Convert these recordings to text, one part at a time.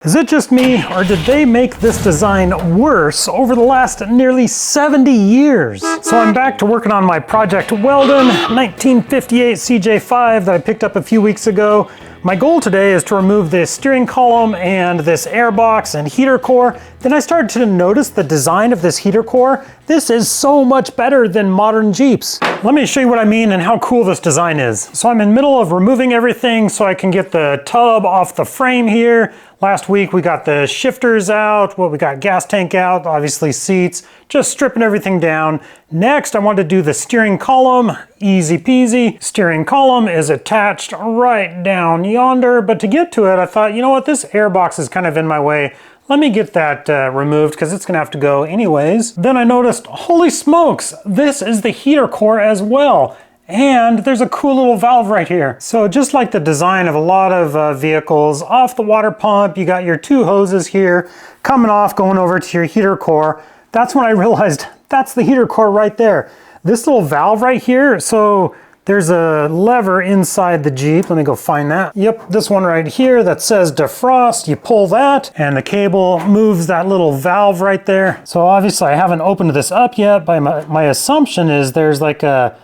Is it just me, or did they make this design worse over the last nearly 70 years? So I'm back to working on my project Weldon 1958 CJ5 that I picked up a few weeks ago. My goal today is to remove this steering column and this airbox and heater core. Then I started to notice the design of this heater core. This is so much better than modern Jeeps. Let me show you what I mean and how cool this design is. So I'm in the middle of removing everything so I can get the tub off the frame here. Last week we got the shifters out, we got gas tank out, obviously seats, just stripping everything down. Next I want to do the steering column, easy peasy. Steering column is attached right down yonder, but to get to it I thought, you know what, this airbox is kind of in my way. Let me get that removed because it's gonna have to go anyways. Then I noticed, holy smokes, this is the heater core as well. And there's a cool little valve right here. So just like the design of a lot of vehicles, off the water pump, you got your two hoses here, coming off, going over to your heater core. That's when I realized that's the heater core right there. This little valve right here, so there's a lever inside the Jeep. Let me go find that. Yep, this one right here that says defrost. You pull that and the cable moves that little valve right there. So obviously I haven't opened this up yet, but my assumption is there's like a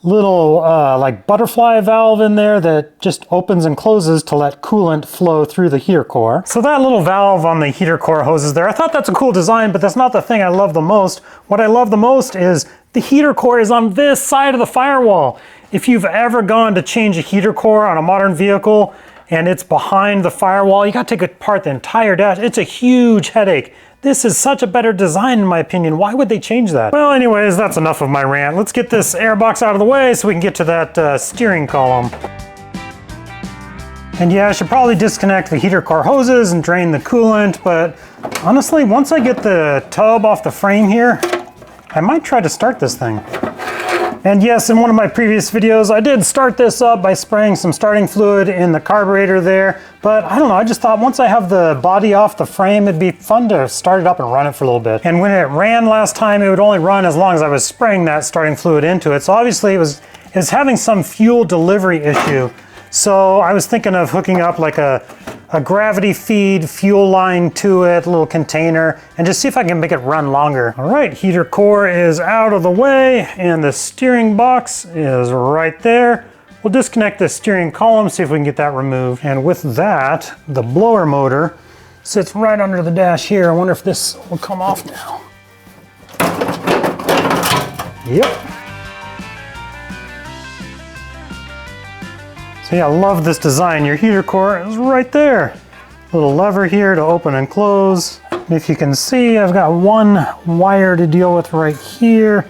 little like butterfly valve in there that just opens and closes to let coolant flow through the heater core. So that little valve on the heater core hoses there, I thought that's a cool design, but that's not the thing I love the most. What I love the most is the heater core is on this side of the firewall. If you've ever gone to change a heater core on a modern vehicle and it's behind the firewall, you gotta take apart the entire dash. It's a huge headache. This is such a better design in my opinion. Why would they change that? Well, anyways, that's enough of my rant. Let's get this airbox out of the way so we can get to that steering column. And yeah, I should probably disconnect the heater core hoses and drain the coolant, but honestly, once I get the tub off the frame here, I might try to start this thing. And yes, in one of my previous videos, I did start this up by spraying some starting fluid in the carburetor there, but I don't know, I just thought once I have the body off the frame, it'd be fun to start it up and run it for a little bit. And when it ran last time, it would only run as long as I was spraying that starting fluid into it. So obviously it was having some fuel delivery issue. So I was thinking of hooking up like a gravity feed fuel line to it, a little container, and just see if I can make it run longer. All right, heater core is out of the way and the steering box is right there. We'll disconnect the steering column, see if we can get that removed. And with that, the blower motor sits right under the dash here. I wonder if this will come off now. Yep. So yeah, I love this design. Your heater core is right there. Little lever here to open and close. If you can see, I've got one wire to deal with right here.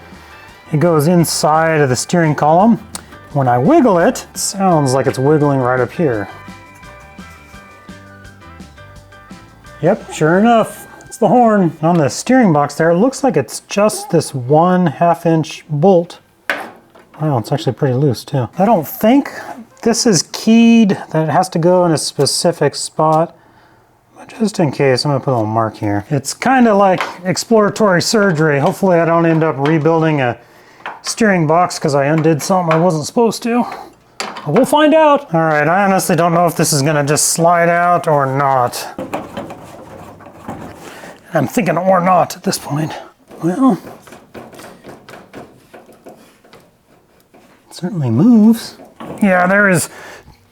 It goes inside of the steering column. When I wiggle it, it sounds like it's wiggling right up here. Yep, sure enough, it's the horn. On the steering box there, it looks like it's just this 1/2 inch bolt. Wow, it's actually pretty loose too. I don't think this is keyed that it has to go in a specific spot, but just in case, I'm gonna put a little mark here. It's kind of like exploratory surgery. Hopefully I don't end up rebuilding a steering box because I undid something I wasn't supposed to. But we'll find out. All right, I honestly don't know if this is gonna just slide out or not. I'm thinking or not at this point. Well, it certainly moves. Yeah, there is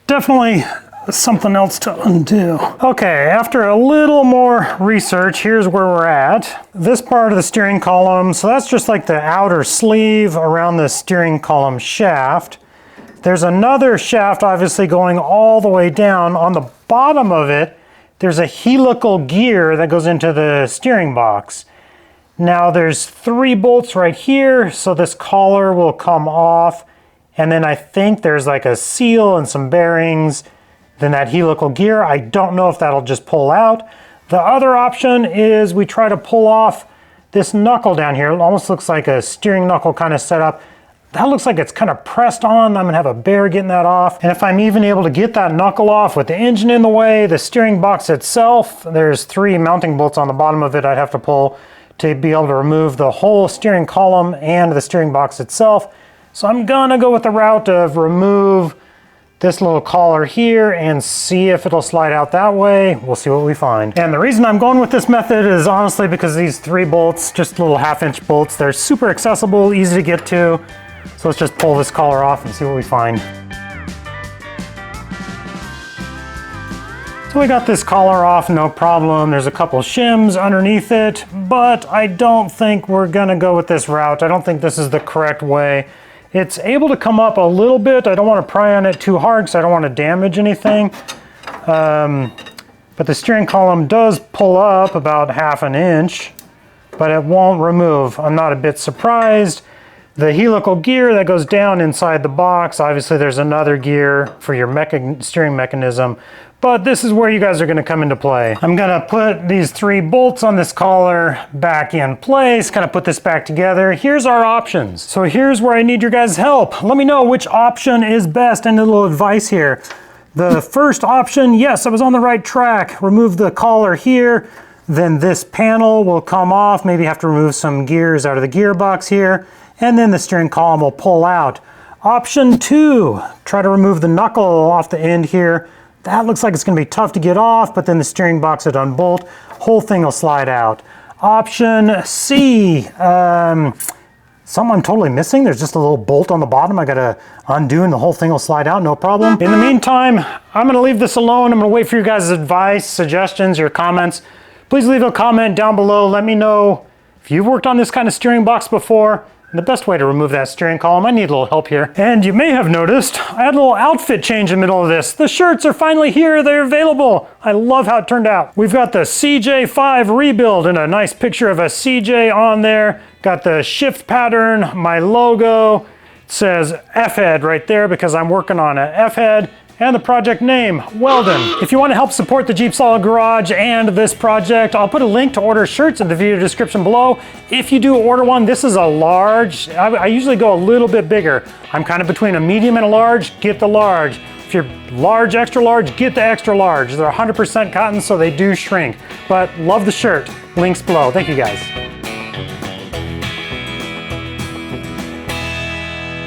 definitely something else to undo. Okay, after a little more research, here's where we're at. This part of the steering column, so that's just like the outer sleeve around the steering column shaft. There's another shaft obviously going all the way down. On the bottom of it, there's a helical gear that goes into the steering box. Now there's 3 bolts right here, so this collar will come off. And then I think there's like a seal and some bearings, then that helical gear. I don't know if that'll just pull out. The other option is we try to pull off this knuckle down here. It almost looks like a steering knuckle kind of setup. That looks like it's kind of pressed on. I'm gonna have a bear getting that off. And if I'm even able to get that knuckle off with the engine in the way, the steering box itself, there's 3 mounting bolts on the bottom of it I'd have to pull to be able to remove the whole steering column and the steering box itself. So I'm gonna go with the route of remove this little collar here and see if it'll slide out that way. We'll see what we find. And the reason I'm going with this method is honestly because these 3 bolts, just little 1/2-inch bolts, they're super accessible, easy to get to. So let's just pull this collar off and see what we find. So we got this collar off, no problem. There's a couple shims underneath it, but I don't think we're gonna go with this route. I don't think this is the correct way. It's able to come up a little bit. I don't want to pry on it too hard because I don't want to damage anything. But the steering column does pull up about 1/2 inch, but it won't remove. I'm not a bit surprised. The helical gear that goes down inside the box, obviously there's another gear for your steering mechanism, but this is where you guys are going to come into play. I'm going to put these 3 bolts on this collar back in place, kind of put this back together. Here's our options. So here's where I need your guys' help. Let me know which option is best and a little advice here. The first option, yes, I was on the right track. Remove the collar here, then this panel will come off. Maybe have to remove some gears out of the gearbox here, and then the steering column will pull out. Option 2, try to remove the knuckle off the end here. That looks like it's going to be tough to get off, but then the steering box will unbolt. Whole thing will slide out. Option C, something I'm totally missing. There's just a little bolt on the bottom I got to undo and the whole thing will slide out, no problem. In the meantime, I'm going to leave this alone. I'm going to wait for your guys' advice, suggestions, your comments. Please leave a comment down below. Let me know if you've worked on this kind of steering box before. The best way to remove that steering column. I need a little help here. And you may have noticed, I had a little outfit change in the middle of this. The shirts are finally here, they're available. I love how it turned out. We've got the CJ5 rebuild and a nice picture of a CJ on there. Got the shift pattern, my logo. It says F-head right there because I'm working on an F-head. And the project name, Weldon. If you want to help support the JeepSolid Garage and this project, I'll put a link to order shirts in the video description below. If you do order one, this is a large. I usually go a little bit bigger. I'm kind of between a medium and a large, get the large. If you're large, extra large, get the extra large. They're 100% cotton, so they do shrink. But love the shirt. Links below. Thank you guys.